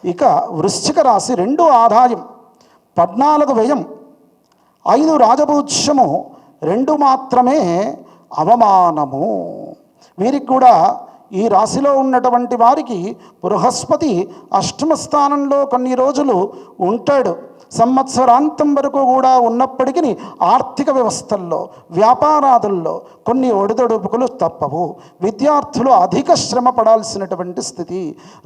ఇక వృశ్చిక రాశి 2 ఆదాయం 14 వ్యయం 5 రాజపూజ్యము 2 మాత్రమే అవమానము. వీరికి కూడా ఈ రాశిలో ఉన్నటువంటి వారికి బృహస్పతి అష్టమ స్థానంలో కొన్ని రోజులు ఉంటాడు. సంవత్సరాంతం వరకు కూడా ఉన్నప్పటికీ ఆర్థిక వ్యవస్థల్లో వ్యాపారాదుల్లో కొన్ని ఒడిదొడుపులు తప్పవు. విద్యార్థులు అధిక శ్రమ పడాల్సినటువంటి స్థితి.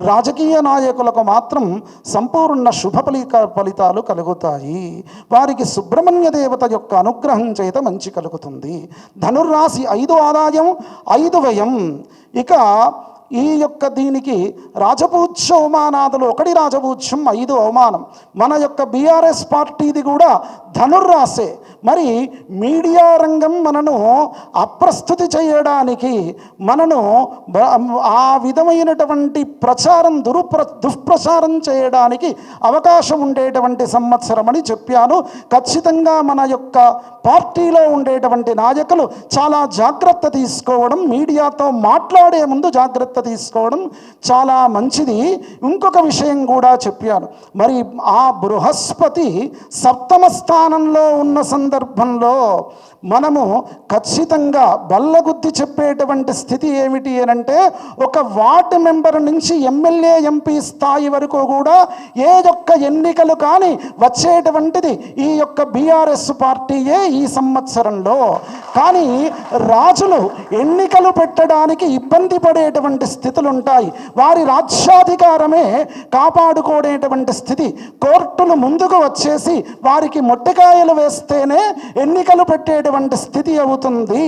రాజకీయ నాయకులకు మాత్రం సంపూర్ణ శుభ ఫలితాలు కలుగుతాయి. వారికి సుబ్రహ్మణ్య దేవత యొక్క అనుగ్రహం చేత మంచి కలుగుతుంది. ధనుర్రాశి 5 ఆదాయం 5 వ్యయం. ఇక ఈ యొక్క దీనికి రాజపూజ్య అవమానాదులు 1 రాజపూజ్యం 5 అవమానం. మన యొక్క బీఆర్ఎస్ పార్టీది కూడా ధనుర్రాశే. మరి మీడియా రంగం మనను అప్రస్తుతి చేయడానికి, మనను ఆ విధమైనటువంటి ప్రచారం దుష్ప్రచారం చేయడానికి అవకాశం ఉండేటువంటి సంవత్సరం అని చెప్పాను. ఖచ్చితంగా మన యొక్క పార్టీలో ఉండేటువంటి నాయకులు చాలా జాగ్రత్త తీసుకోవడం, మీడియాతో మాట్లాడే ముందు జాగ్రత్త తీసుకోవడం చాలా మంచిది. ఇంకొక విషయం కూడా చెప్పాను. మరి ఆ బృహస్పతి 7వ స్థానంలో ఉన్న సందర్భంలో మనము ఖచ్చితంగా బల్లగుద్ది చెప్పేటువంటి స్థితి ఏమిటి అనంటే, ఒక వార్డు మెంబర్ నుంచి ఎమ్మెల్యే ఎంపీ స్థాయి వరకు కూడా ఏ యొక్క ఎన్నికలు కానీ వచ్చేటువంటిది ఈ యొక్క బీఆర్ఎస్ పార్టీయే ఈ సంవత్సరంలో. కానీ రాజులు ఎన్నికలు పెట్టడానికి ఇబ్బంది పడేటువంటి స్థితులు ఉంటాయి. వారి రాజ్యాధికారమే కాపాడుకోనేటువంటి స్థితి. కోర్టులు ముందుకు వచ్చేసి వారికి మొట్టికాయలు వేస్తేనే ఎన్నికలు పెట్టేటువంటి స్థితి అవుతుంది.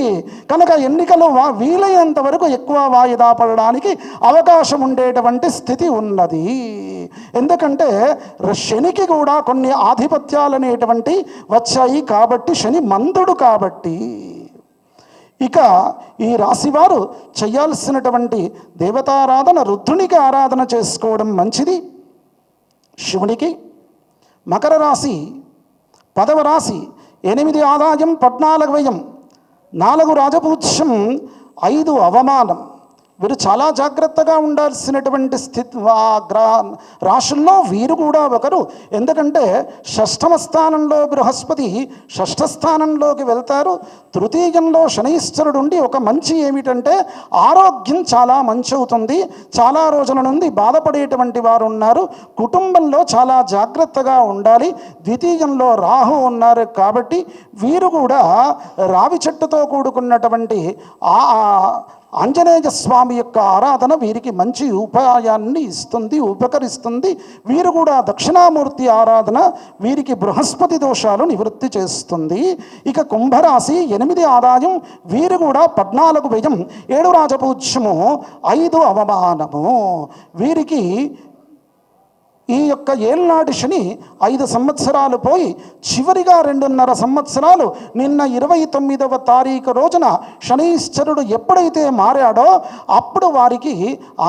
కనుక ఎన్నికలు వీలైనంత వరకు ఎక్కువ వాయిదా పడడానికి అవకాశం ఉండేటువంటి స్థితి ఉన్నది. ఎందుకంటే శనికి కూడా కొన్ని ఆధిపత్యాలు అనేటువంటి వచ్చాయి కాబట్టి, శని మందుడు కాబట్టి. ఇక ఈ రాశివారు చేయాల్సినటువంటి దేవతారాధన, రుద్రునికి ఆరాధన చేసుకోవడం మంచిది శివునికి. మకర రాశి 10వ రాశి 8 ఆదాయం 14 వ్యయం 4 రాజపూజ్యం 5 అవమానం. వీరు చాలా జాగ్రత్తగా ఉండాల్సినటువంటి స్థితి. రాశుల్లో వీరు కూడా ఒకరు. ఎందుకంటే 6వ స్థానంలో బృహస్పతి 6వ స్థానంలోకి వెళ్తారు. తృతీయంలో శనీశ్వరుడు ఉండి ఒక మంచి ఏమిటంటే ఆరోగ్యం చాలా మంచి అవుతుంది. చాలా రోజుల నుండి బాధపడేటువంటి వారు ఉన్నారు. కుటుంబంలో చాలా జాగ్రత్తగా ఉండాలి. ద్వితీయంలో రాహు ఉన్నారు కాబట్టి వీరు కూడా రావి చెట్టుతో కూడుకున్నటువంటి ఆంజనేయ స్వామి యొక్క ఆరాధన వీరికి మంచి ఉపాయాన్ని ఇస్తుంది, ఉపకరిస్తుంది. వీరు కూడా దక్షిణామూర్తి ఆరాధన వీరికి బృహస్పతి దోషాలు నివృత్తి చేస్తుంది. ఇక కుంభరాశి 8 ఆదాయం, వీరు కూడా 14 వ్యయం 7 రాజపూజ్యము 5 అవమానము. వీరికి ఈ యొక్క ఏళ్నాటి శని 5 సంవత్సరాలు పోయి చివరిగా 2.5 సంవత్సరాలు నిన్న 29వ తారీఖు రోజున శనీశ్వరుడు ఎప్పుడైతే మారాడో అప్పుడు వారికి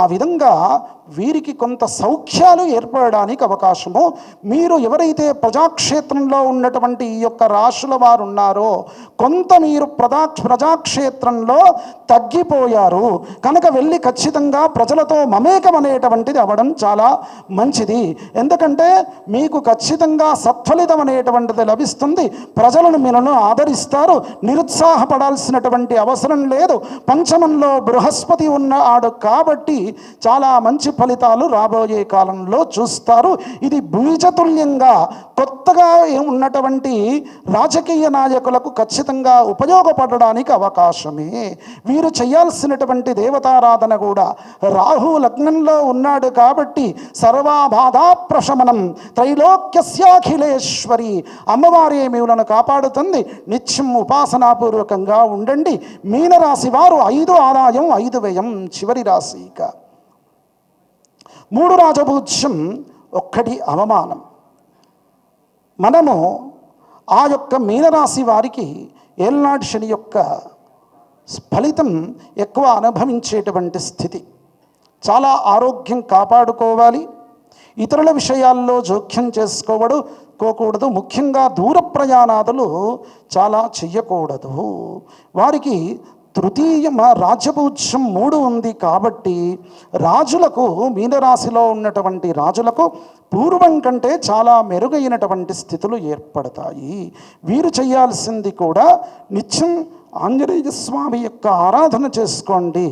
ఆ విధంగా వీరికి కొంత సౌఖ్యాలు ఏర్పడడానికి అవకాశము. మీరు ఎవరైతే ప్రజాక్షేత్రంలో ఉన్నటువంటి ఈ యొక్క రాశుల వారు ఉన్నారో కొంత మీరు ప్రజాక్షేత్రంలో తగ్గిపోయారు కనుక వెళ్ళి ఖచ్చితంగా ప్రజలతో మమేకం అనేటువంటిది అవ్వడం చాలా మంచిది. ఎందుకంటే మీకు ఖచ్చితంగా సత్ఫలితం అనేటువంటిది లభిస్తుంది. ప్రజలను మీలను ఆదరిస్తారు. నిరుత్సాహపడాల్సినటువంటి అవసరం లేదు. పంచమంలో బృహస్పతి ఉన్నాడు కాబట్టి చాలా మంచి ఫలితాలు రాబోయే కాలంలో చూస్తారు. ఇది బీజతుల్యంగా కొత్తగా ఉన్నటువంటి రాజకీయ నాయకులకు ఖచ్చితంగా ఉపయోగపడడానికి అవకాశమే. వీరు చేయాల్సినటువంటి దేవతారాధన కూడా రాహు లగ్నంలో ఉన్నాడు కాబట్టి సర్వాబాధా ప్రశమనం త్రైలోక్యస్యాఖిలేశ్వరి అమ్మవారి మీలను కాపాడుతుంది. నిత్యం ఉపాసనాపూర్వకంగా ఉండండి. మీనరాశి వారు 5 ఆదాయం 5 వ్యయం చివరి రాశి. ఇక 3 రాజపూజ్యం 1 అవమానం. మనము ఆ యొక్క మీనరాశి వారికి ఏళ్నాటి శని యొక్క ఫలితం ఎక్కువ అనుభవించేటువంటి స్థితి. చాలా ఆరోగ్యం కాపాడుకోవాలి. ఇతరుల విషయాల్లో జోక్యం చేసుకోకూడదు. ముఖ్యంగా దూర ప్రయాణాదులు చాలా చెయ్యకూడదు. వారికి తృతీయ రాజ్యపూజ్యం 3 ఉంది కాబట్టి రాజులకు, మీనరాశిలో ఉన్నటువంటి రాజులకు పూర్వం కంటే చాలా మెరుగైనటువంటి స్థితులు ఏర్పడతాయి. వీరు చేయాల్సింది కూడా నిత్యం ఆంజనేయ స్వామి యొక్క ఆరాధన చేసుకోండి.